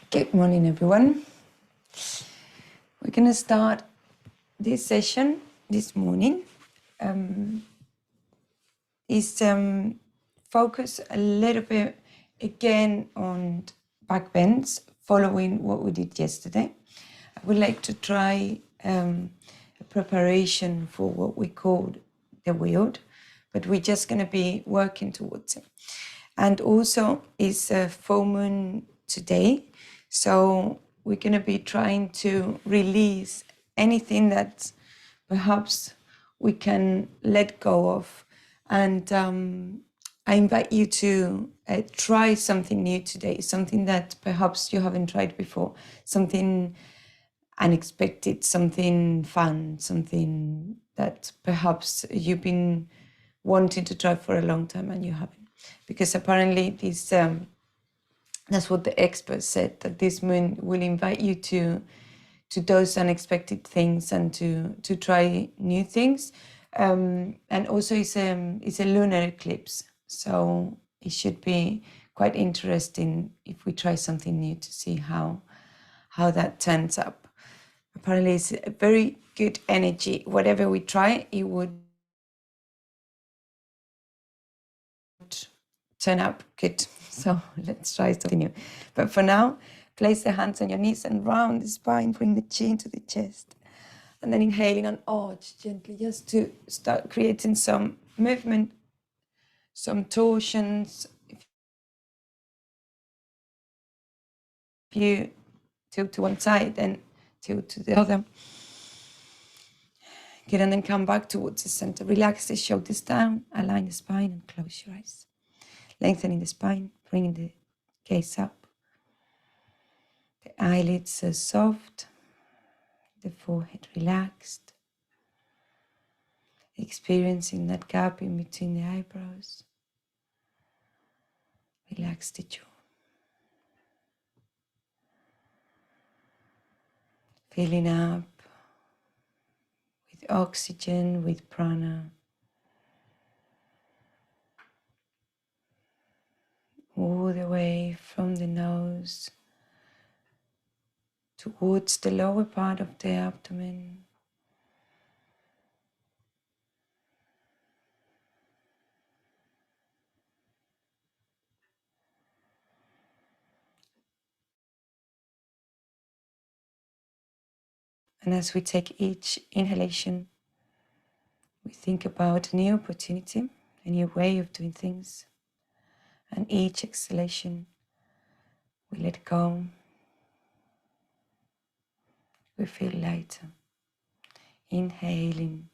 Good morning, everyone. We're going to start this session this morning. Is focus a little bit again on backbends, following what we did yesterday. I would like to try a preparation for what we called the wheel, but we're just going to be working towards it. And also it's a full moon today, so we're going to be trying to release anything that perhaps we can let go of. And I invite you to try something new today, something that perhaps you haven't tried before, something unexpected, something fun, something that perhaps you've been wanting to try for a long time and you haven't. Because apparently this, that's what the experts said, that this moon will invite you to those unexpected things and to try new things. And also it's a lunar eclipse, so it should be quite interesting if we try something new to see how that turns up. Apparently it's a very good energy. Whatever we try, it would turn up good. So let's try something new. But for now, place the hands on your knees and round the spine, bring the chin to the chest. And then inhaling an arch gently, just to start creating some movement, some torsions. If you tilt to one side, then tilt to the other. Good, and then come back towards the center. Relax the shoulders down, align the spine and close your eyes. Lengthening the spine, bringing the gaze up. The eyelids are soft, the forehead relaxed. Experiencing that gap in between the eyebrows. Relax the jaw. Filling up with oxygen, with prana. All the way from the nose towards the lower part of the abdomen. And as we take each inhalation, we think about a new opportunity, a new way of doing things. And each exhalation, we let go. We feel lighter. Inhaling,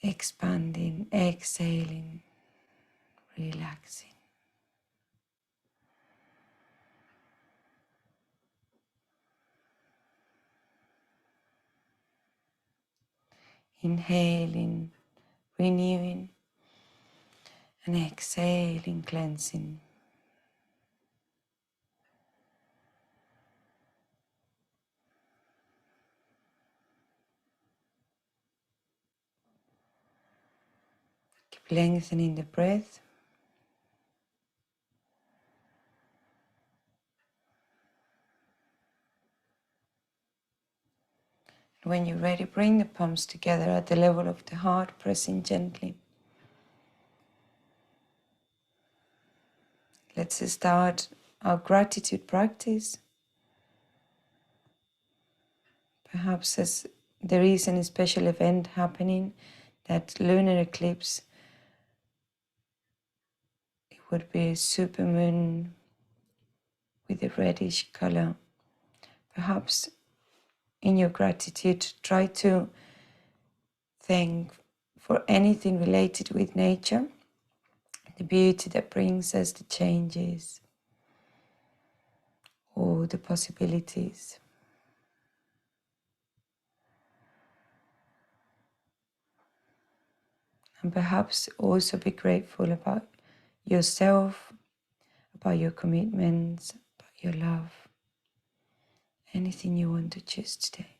expanding, exhaling, relaxing. Inhaling, renewing, and exhaling, cleansing. Keep lengthening the breath. When you're ready, bring the palms together at the level of the heart, pressing gently. Let's start our gratitude practice. Perhaps as there is a special event happening, that lunar eclipse, it would be a supermoon with a reddish color. Perhaps in your gratitude, try to thank for anything related with nature, the beauty that brings us, the changes, or the possibilities. And perhaps also be grateful about yourself, about your commitments, about your love, anything you want to choose today.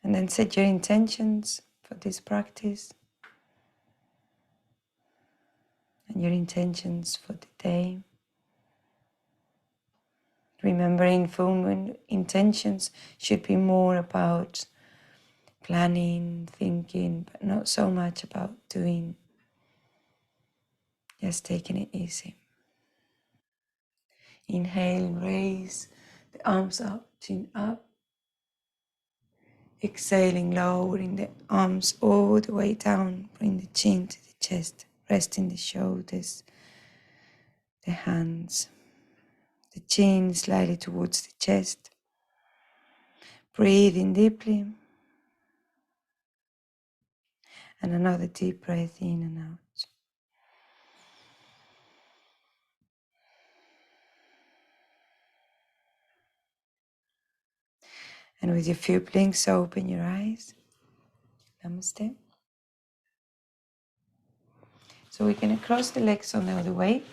And then set your intentions for this practice. and your intentions for the day. Remembering full moon intentions should be more about planning, thinking, but not so much about doing. Just taking it easy. Inhale, raise the arms up, chin up. Exhaling, lowering the arms all the way down. Bring the chin to the chest, resting the shoulders, the hands, the chin slightly towards the chest. Breathe in deeply. And another deep breath in and out. And with your few blinks, open your eyes. Namaste. So we're going to cross the legs on the other way.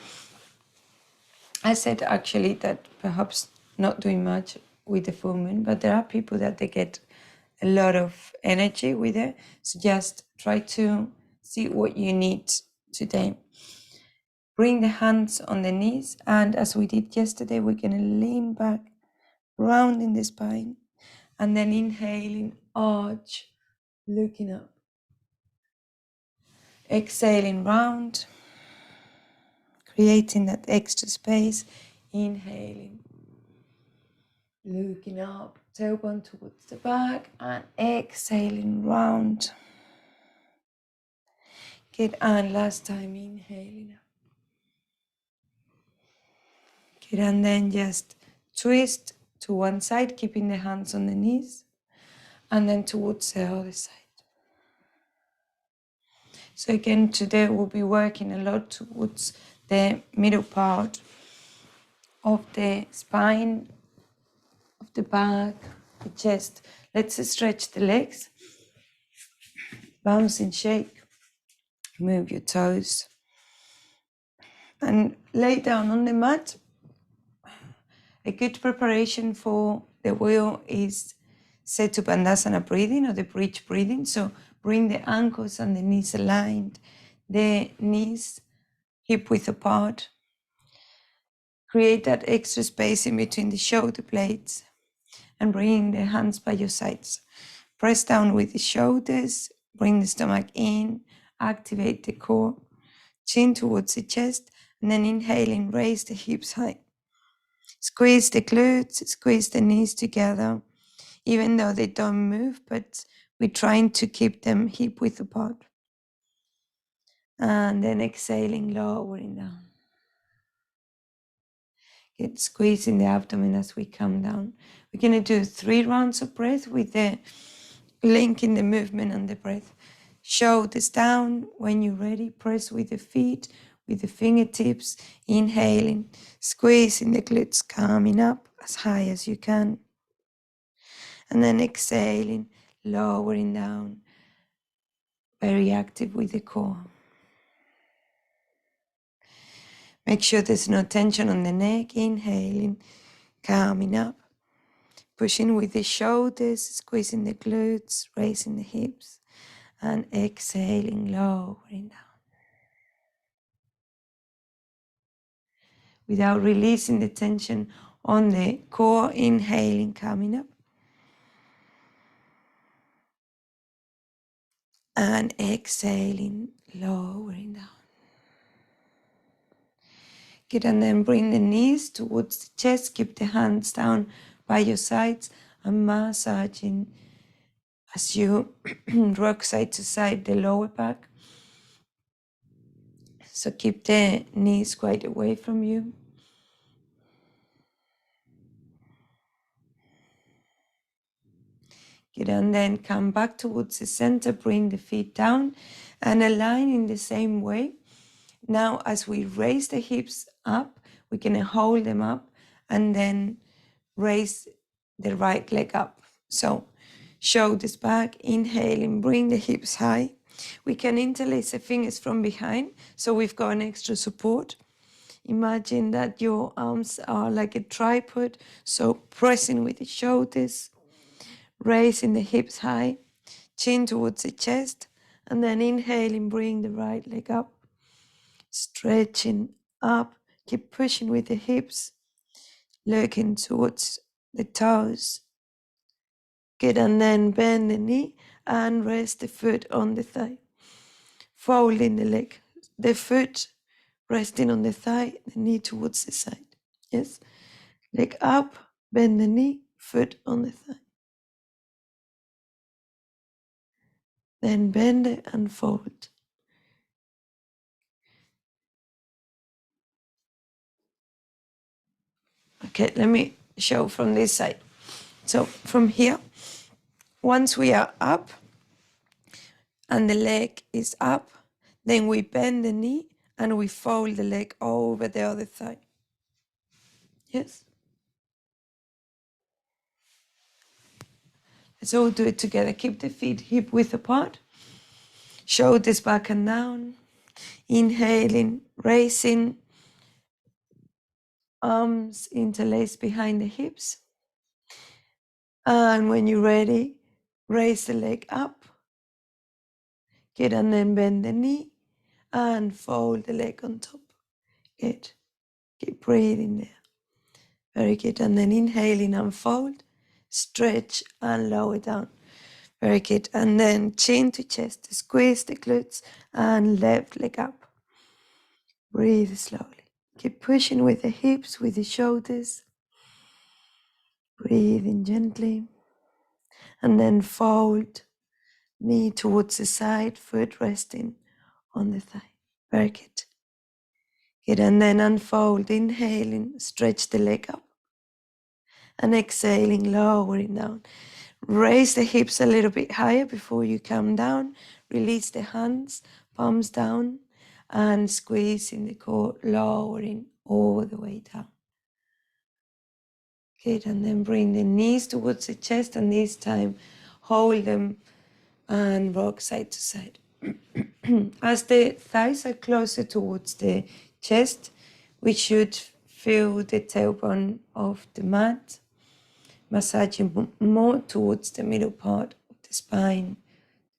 I said actually that perhaps not doing much with the full moon, but there are people that they get a lot of energy with it. So just try to see what you need today. Bring the hands on the knees, and as we did yesterday, we're going to lean back, rounding the spine, and then inhaling, arch, looking up. Exhaling, round, creating that extra space. Inhaling, looking up, tailbone towards the back, and exhaling, round. Good, and last time, inhaling up. Good, and then just twist to one side, keeping the hands on the knees, and then towards the other side. So again, today we'll be working a lot towards the middle part of the spine, of the back, the chest. Let's stretch the legs, bounce and shake, move your toes, and lay down on the mat. A good preparation for the wheel is Setu Bandhasana breathing or the bridge breathing. So bring the ankles and the knees aligned, the knees hip width apart. Create that extra space in between the shoulder blades and bring the hands by your sides. Press down with the shoulders, bring the stomach in, activate the core, chin towards the chest, and then inhaling, raise the hips high. Squeeze the glutes, squeeze the knees together, even though they don't move, but we're trying to keep them hip width apart. And then exhaling, lowering down. Get squeezing the abdomen as we come down. We're going to do 3 rounds of breath with the link in the movement and the breath. Shoulders down. When you're ready, press with the feet, with the fingertips, inhaling, squeezing the glutes, coming up as high as you can. And then exhaling, lowering down, very active with the core. Make sure there's no tension on the neck, inhaling, coming up. Pushing with the shoulders, squeezing the glutes, raising the hips, and exhaling, lowering down. Without releasing the tension on the core, inhaling, coming up. And exhaling, lowering down. Good, and then bring the knees towards the chest, keep the hands down by your sides and massaging as you rock side to side the lower back. So keep the knees quite away from you. Good, and then come back towards the center, bring the feet down and align in the same way. Now, as we raise the hips up, we're gonna hold them up and then raise the right leg up. So shoulders back, inhaling, bring the hips high. We can interlace the fingers from behind, so we've got an extra support. Imagine that your arms are like a tripod, so pressing with the shoulders, raising the hips high, chin towards the chest, and then inhaling, bring the right leg up. stretching up, keep pushing with the hips, looking towards the toes. Good, and then bend the knee and rest the foot on the thigh. Folding the leg, the foot resting on the thigh, the knee towards the side. Yes, leg up, bend the knee, foot on the thigh. Then bend it and fold. Okay, let me show from this side. So from here, once we are up and the leg is up, then we bend the knee and we fold the leg over the other thigh. Yes? Let's all do it together. Keep the feet hip width apart. Shoulders back and down. Inhaling, raising, arms interlaced behind the hips. And when you're ready, raise the leg up. Good, and then bend the knee and fold the leg on top. Good. Keep breathing there. Very good. And then inhaling and fold, stretch and lower down. Very good. And then chin to chest, squeeze the glutes and left leg up. Breathe slowly. Keep pushing with the hips, with the shoulders. Breathing gently. And then fold, knee towards the side, foot resting on the thigh. Very good. Good. And then unfold, inhaling, stretch the leg up. And exhaling, lowering down. Raise the hips a little bit higher before you come down. Release the hands, palms down, and squeezing the core, lowering all the way down. Good, and then bring the knees towards the chest, and this time hold them and rock side to side. As the thighs are closer towards the chest, we should feel the tailbone of the mat, massaging more towards the middle part of the spine,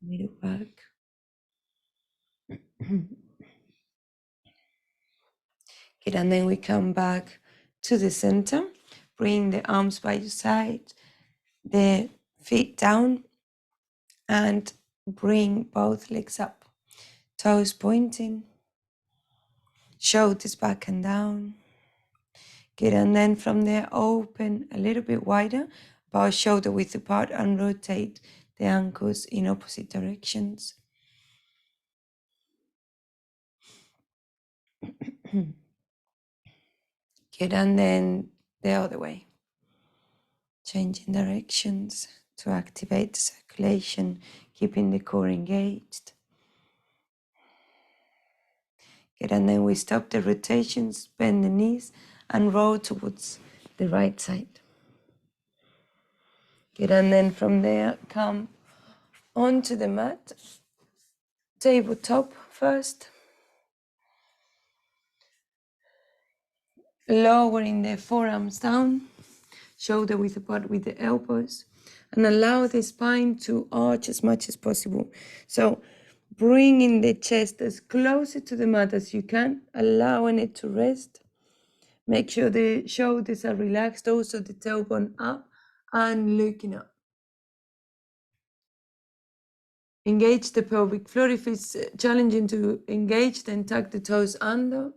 the middle back. Good, and then we come back to the center. Bring the arms by your side, the feet down, and bring both legs up. Toes pointing, shoulders back and down. Good, and then from there open a little bit wider, about shoulder width apart, and rotate the ankles in opposite directions. Good, and then the other way. Changing directions to activate the circulation, keeping the core engaged. Good, and then we stop the rotations, bend the knees, and roll towards the right side. Good, and then from there, come onto the mat, tabletop first. Lowering the forearms down, shoulder width apart with the elbows, and allow the spine to arch as much as possible. So bringing the chest as closer to the mat as you can, allowing it to rest. Make sure the shoulders are relaxed, also the tailbone up and looking up. Engage the pelvic floor. If it's challenging to engage, then tuck the toes under.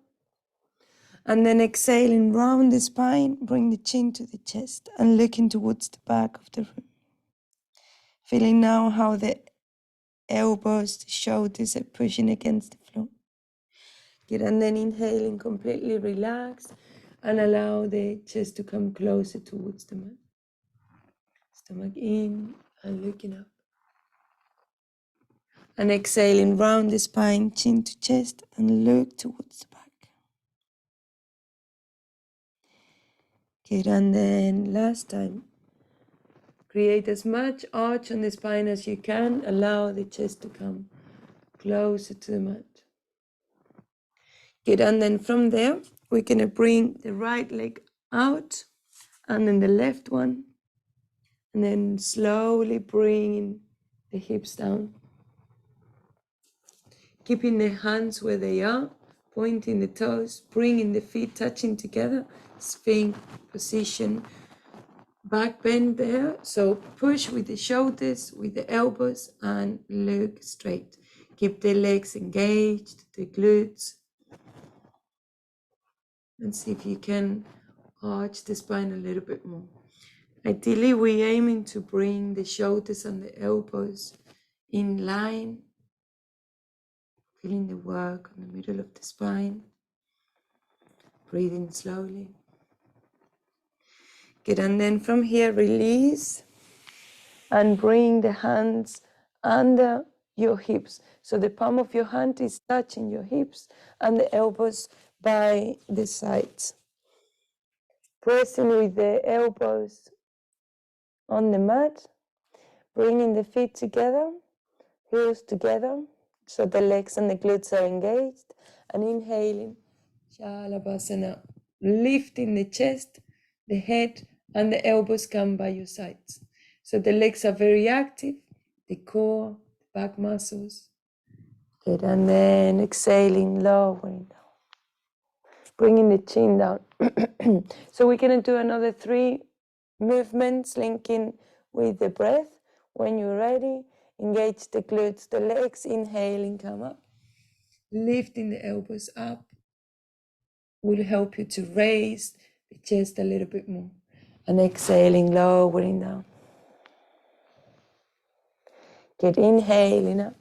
And then exhaling round the spine, bring the chin to the chest and looking towards the back of the room. Feeling now how the elbows, the shoulders are pushing against the floor. Good, and then inhaling, completely relax and allow the chest to come closer towards the mat. Stomach in and looking up. And exhaling round the spine, chin to chest, and look towards the back. Good, and then last time. Create as much arch on the spine as you can. Allow the chest to come closer to the mat. Good, and then from there, we're gonna bring the right leg out, and then the left one, and then slowly bringing the hips down. Keeping the hands where they are, pointing the toes, bringing the feet touching together, sphinx position, back bend there. So push with the shoulders, with the elbows, and look straight. Keep the legs engaged, the glutes, and see if you can arch the spine a little bit more. Ideally, we're aiming to bring the shoulders and the elbows in line, feeling the work on the middle of the spine. Breathing slowly. Good, and then from here, release and bring the hands under your hips. So the palm of your hand is touching your hips and the elbows by the sides. Pressing with the elbows on the mat, bringing the feet together, heels together, so the legs and the glutes are engaged, and inhaling, Shalabhasana, lifting the chest, the head, and the elbows come by your sides. So the legs are very active, the core, the back muscles. Good, and then exhaling, lowering down, bringing the chin down. So we're going to do another 3 movements linking with the breath. When you're ready, engage the glutes, the legs, inhaling, come up. Lifting the elbows up will help you to raise the chest a little bit more. And exhaling, lowering down. Get inhaling up.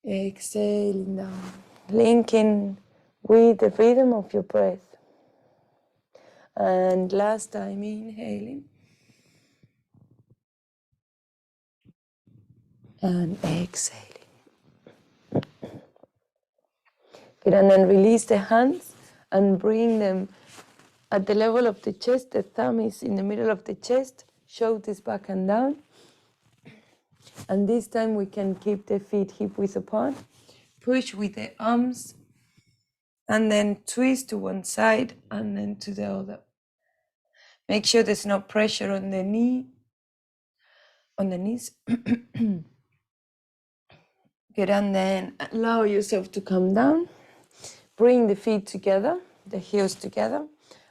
Exhaling down. Linking with the rhythm of your breath. And last time, inhaling. And exhaling. Good, and then release the hands and bring them at the level of the chest. The thumb is in the middle of the chest, shoulders back and down. And this time we can keep the feet hip width apart. Push with the arms and then twist to one side and then to the other. Make sure there's no pressure on the knee, on the knees. Good, and then allow yourself to come down. Bring the feet together, the heels together,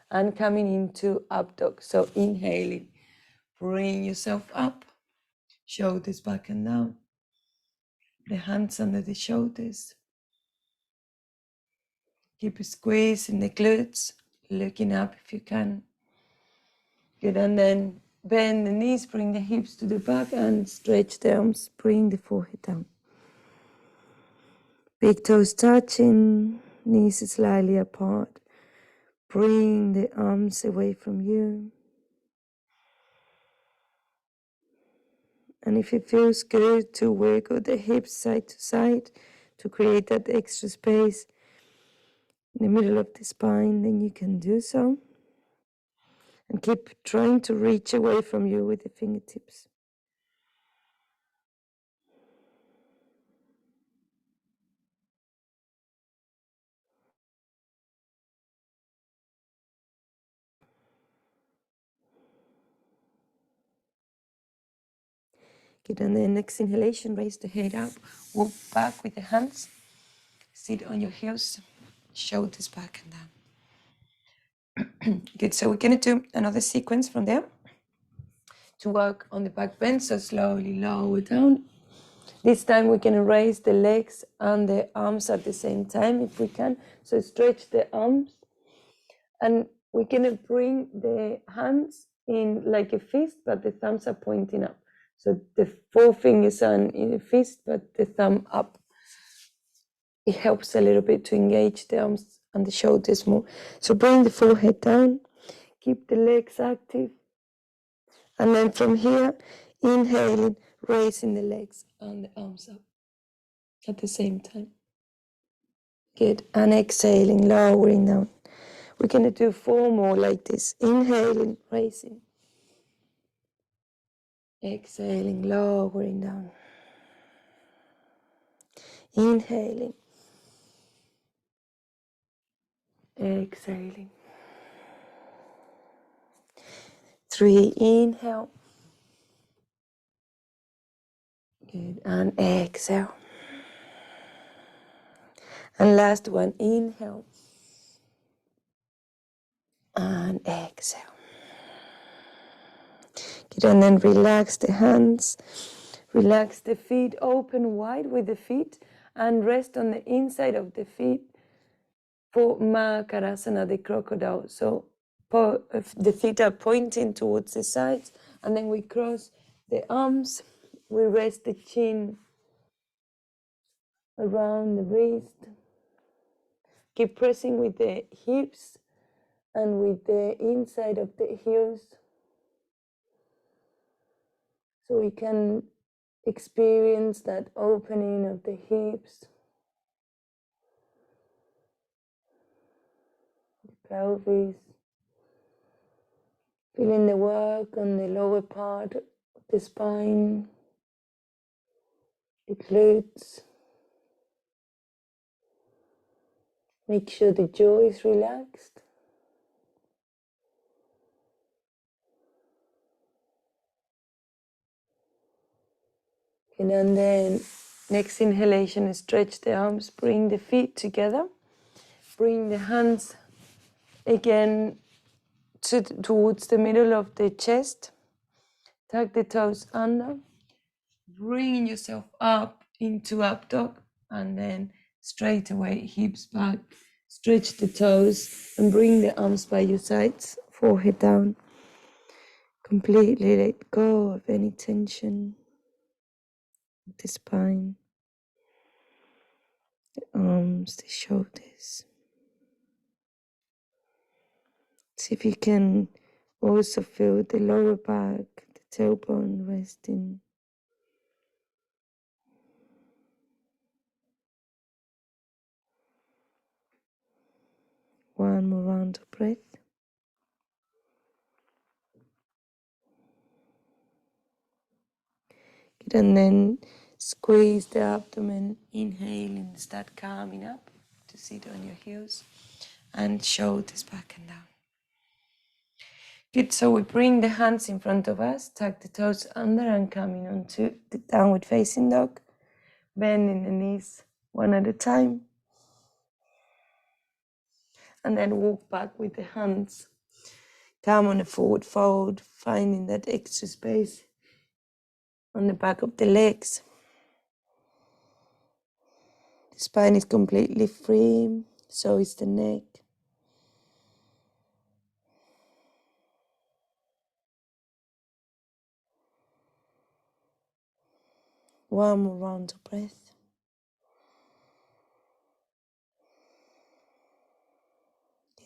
and coming into up dog. So inhaling, bring yourself up, shoulders back and down, the hands under the shoulders. Keep a squeeze in the glutes, looking up if you can. Good, and then bend the knees, bring the hips to the back and stretch the arms, bring the forehead down. Big toes touching, knees slightly apart. Bring the arms away from you. And if it feels good to wiggle the hips side to side to create that extra space in the middle of the spine, then you can do so. And keep trying to reach away from you with the fingertips. Good, and the next inhalation, raise the head up, walk back with the hands, sit on your heels, shoulders back and down. Good, so we're going to do another sequence from there to work on the back bend, so slowly lower down. This time we're going to raise the legs and the arms at the same time if we can. So stretch the arms, and we're going to bring the hands in like a fist, but the thumbs are pointing up. So the 4 fingers are in a fist, but the thumb up. It helps a little bit to engage the arms and the shoulders more. So bring the forehead down, keep the legs active. And then from here, inhaling, raising the legs and the arms up at the same time. Good, and exhaling, lowering down. We're going to do 4 more like this. Inhaling, raising. Exhaling, lowering down. Inhaling. Exhaling. 3, inhale. Good, and exhale. And last one, inhale. And exhale. Good, and then relax the hands. Relax the feet, open wide with the feet, and rest on the inside of the feet for Makarasana, the crocodile. So the feet are pointing towards the sides, and then we cross the arms. We rest the chin around the wrist. Keep pressing with the hips and with the inside of the heels, so we can experience that opening of the hips, the pelvis, feeling the work on the lower part of the spine, the glutes. Make sure the jaw is relaxed. And then next inhalation, stretch the arms, bring the feet together, bring the hands again towards the middle of the chest, tuck the toes under, bring yourself up into up dog, and then straight away hips back, stretch the toes and bring the arms by your sides, forehead down. Completely let go of any tension of the spine, the arms, the shoulders. See if you can also feel the lower back, the tailbone resting. One more round of breath. Good, and then squeeze the abdomen, inhale and start calming up to sit on your heels and shoulders back and down. Good, so we bring the hands in front of us, tuck the toes under and coming onto the downward facing dog, bending the knees one at a time. And then walk back with the hands. Come on a forward fold, finding that extra space on the back of the legs. The spine is completely free, so is the neck. One more round of breath.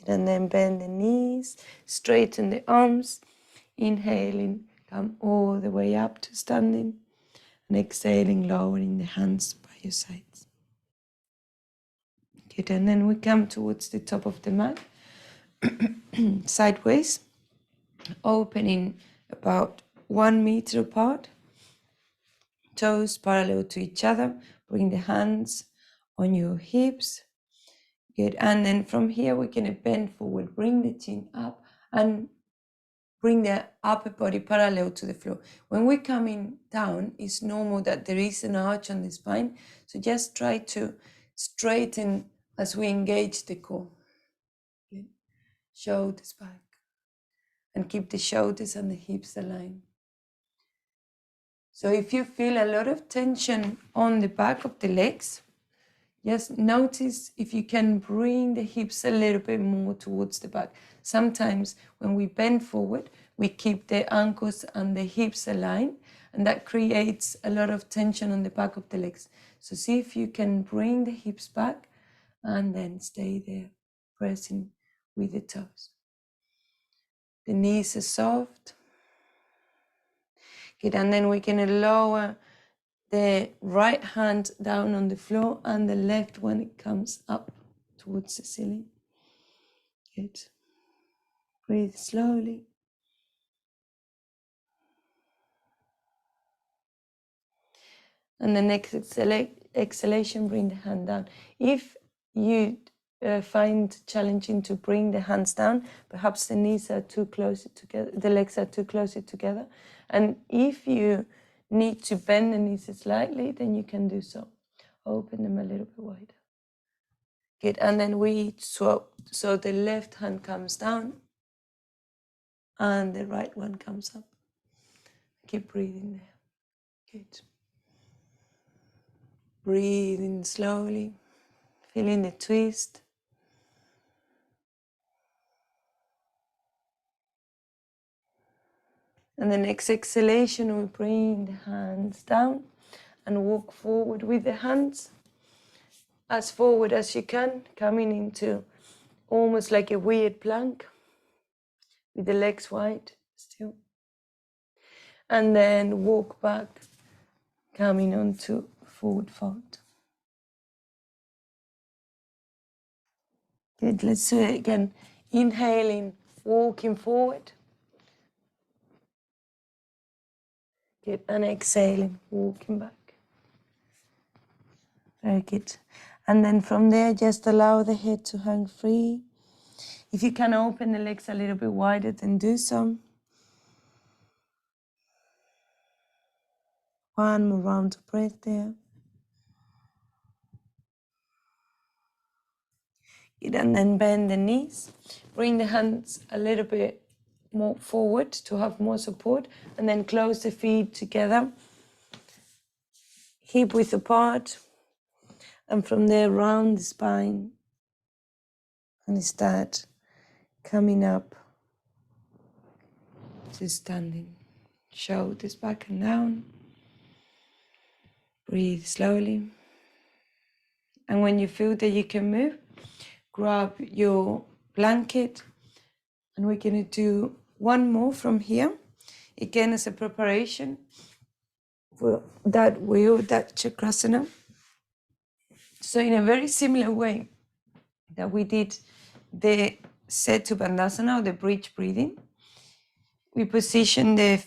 And then bend the knees, straighten the arms. Inhaling, come all the way up to standing. And exhaling, lowering the hands by your sides. Good, and then we come towards the top of the mat. Sideways, opening about 1 meter apart. Toes parallel to each other. Bring the hands on your hips. Good, and then from here we're going to bend forward, bring the chin up and bring the upper body parallel to the floor. When we're coming down, it's normal that there is an arch on the spine, so just try to straighten as we engage the core. Good. Shoulders back, and keep the shoulders and the hips aligned. So if you feel a lot of tension on the back of the legs, just notice if you can bring the hips a little bit more towards the back. Sometimes when we bend forward, we keep the ankles and the hips aligned, and that creates a lot of tension on the back of the legs. So see if you can bring the hips back and then stay there, pressing with the toes. The knees are soft. Good, and then we're going to lower the right hand down on the floor and the left one, it comes up towards the ceiling. Good. Breathe slowly. And the next exhalation, bring the hand down. If you find challenging to bring the hands down, perhaps the knees are too close together, the legs are too close together. And if you need to bend the knees slightly, then you can do so. Open them a little bit wider. Good, and then we swap. So the left hand comes down and the right one comes up. Keep breathing there. Good. Breathing slowly, feeling the twist. And the next exhalation, we bring the hands down and walk forward with the hands as forward as you can, coming into almost like a weird plank with the legs wide still. And then walk back, coming onto forward fold. Good, let's do it again. Inhaling, walking forward. Good, and exhaling, walking back. Very good. And then from there, just allow the head to hang free. If you can open the legs a little bit wider, then do so. One more round of breath there. Good, and then bend the knees. Bring the hands a little bit more forward to have more support, and then close the feet together. Hip width apart. And from there, round the spine. And start coming up to standing. Shoulders back and down. Breathe slowly. And when you feel that you can move, grab your blanket. And we're going to do one more from here. Again, as a preparation for that wheel, that chakrasana. So in a very similar way that we did the Setu Bandhasana, or the bridge breathing, we position the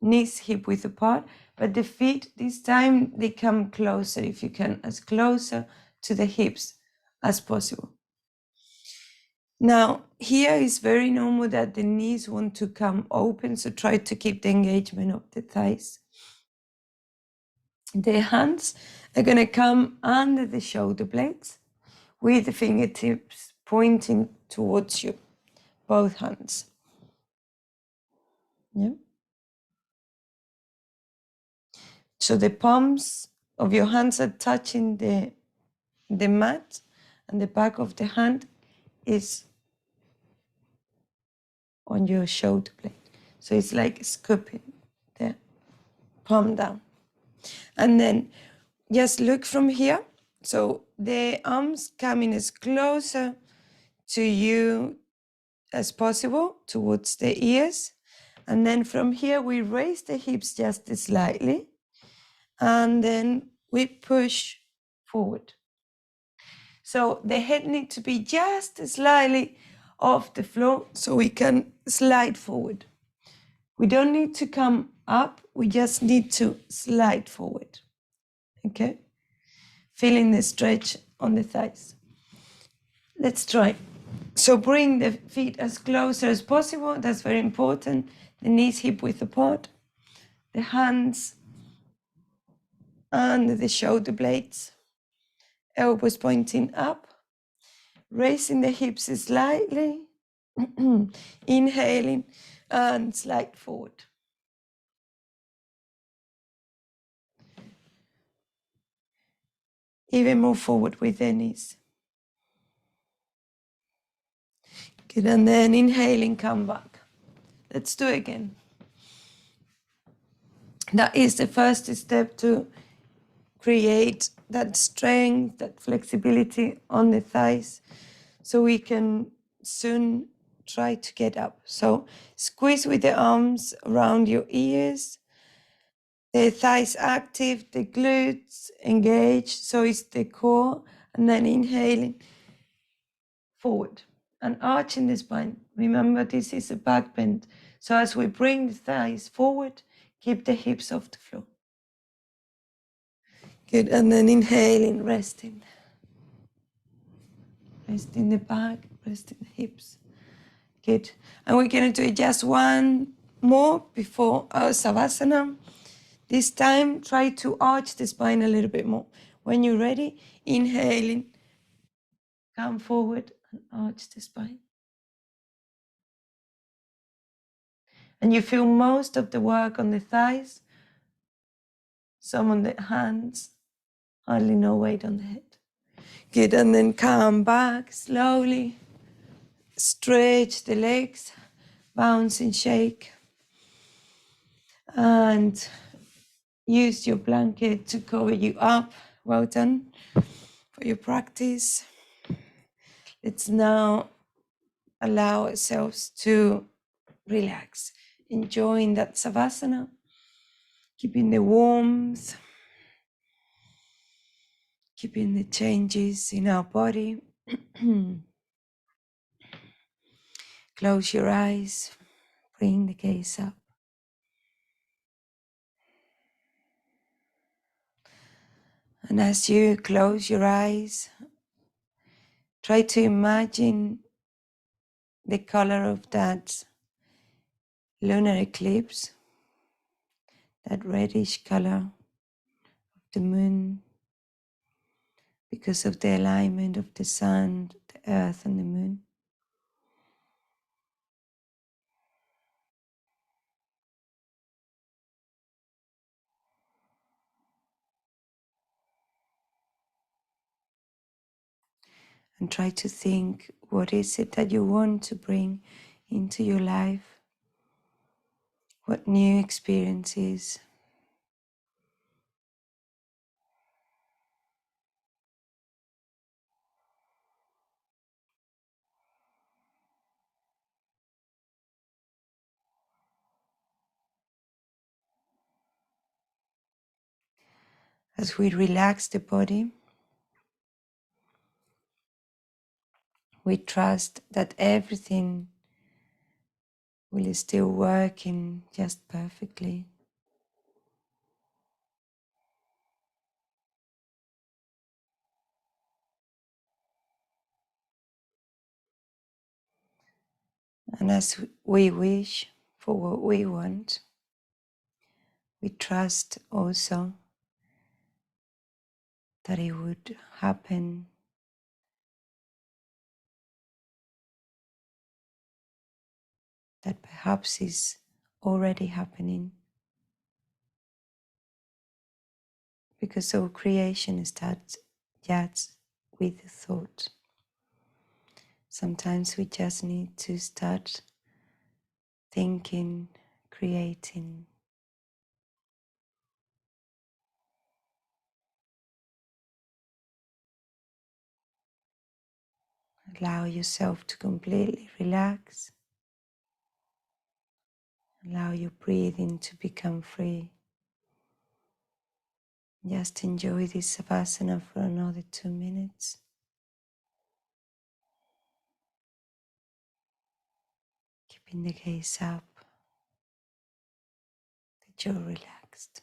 knees hip width apart, but the feet this time they come closer, if you can, as closer to the hips as possible. Now here is very normal that the knees want to come open, so try to keep the engagement of the thighs. The hands are going to come under the shoulder blades with the fingertips pointing towards you, both hands. Yeah. So the palms of your hands are touching the mat, and the back of the hand is on your shoulder blade. So it's like scooping the palm down. And then just look from here. So the arms coming as closer to you as possible, towards the ears. And then from here, we raise the hips just slightly. And then we push forward. So the head needs to be just slightly off the floor so we can slide forward. We don't need to come up, we just need to slide forward. Okay? Feeling the stretch on the thighs. Let's try. So bring the feet as closer as possible. That's very important. The knees hip width apart. The hands under the shoulder blades. Elbows pointing up. Raising the hips slightly. Inhaling and slide forward. Even more forward with the knees. Good, and then inhaling, come back. Let's do it again. That is the first step to create that strength, that flexibility on the thighs, so we can soon try to get up. So squeeze with the arms around your ears, the thighs active, the glutes engaged, so it's the core, and then inhaling forward and arching the spine. Remember, this is a back bend. So as we bring the thighs forward, keep the hips off the floor. Good, and then inhaling, resting. Resting the back, resting the hips. Good, and we're going to do just one more before our Savasana. This time, try to arch the spine a little bit more. When you're ready, inhaling, Come forward and arch the spine. And you feel most of the work on the thighs, some on the hands, hardly no weight on the head. Good, and then come back slowly. Stretch the legs, bounce and shake. And use your blanket to cover you up. Well done for your practice. Let's now allow ourselves to relax, enjoying that savasana, keeping the warmth, keeping the changes in our body. Close your eyes, bring the gaze up. And as you close your eyes, try to imagine the color of that lunar eclipse, that reddish color of the moon, because of the alignment of the sun, the earth, and the moon. And try to think, what is it that you want to bring into your life? What new experiences? As we relax the body, we trust that everything will still working just perfectly. And as we wish for what we want, we trust also that it would happen, that perhaps is already happening, because all creation starts just with a thought. Sometimes we just need to start thinking, creating. Allow yourself to completely relax. Allow your breathing to become free. Just enjoy this savasana for another 2 minutes. Keeping the gaze up, the jaw relaxed.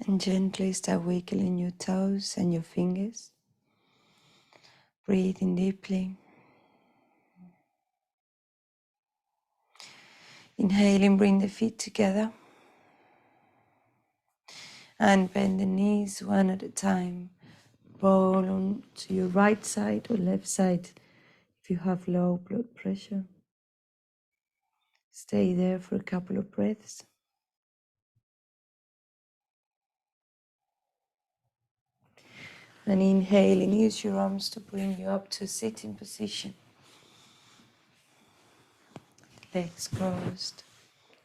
And gently start wiggling your toes and your fingers. Breathing deeply. Inhaling, bring the feet together. And bend the knees one at a time. Roll on to your right side or left side if you have low blood pressure. Stay there for a couple of breaths. And inhaling, use your arms to bring you up to a sitting position. Legs crossed,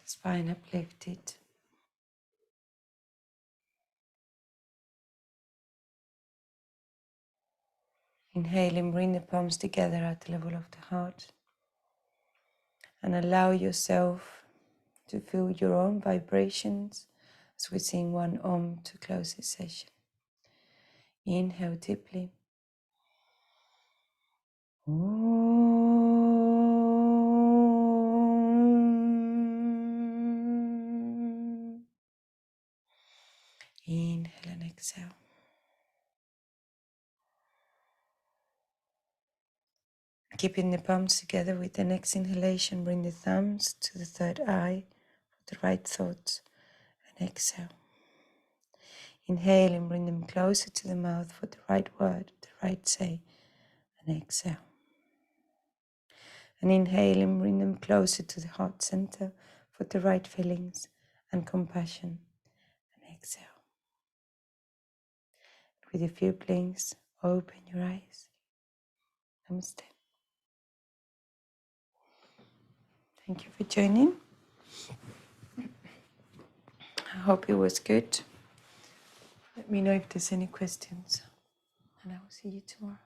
spine uplifted. Inhaling, bring the palms together at the level of the heart. And allow yourself to feel your own vibrations as we sing one Om to close this session. Inhale deeply. Om. Inhale and exhale. Keeping the palms together with the next inhalation, bring the thumbs to the third eye for the right thoughts and exhale. Inhale and bring them closer to the mouth for the right word, the right say, and exhale. And inhale and bring them closer to the heart center for the right feelings and compassion, and exhale. With a few blinks, open your eyes. Namaste. Thank you for joining. I hope it was good. Let me know if there's any questions, and I will see you tomorrow.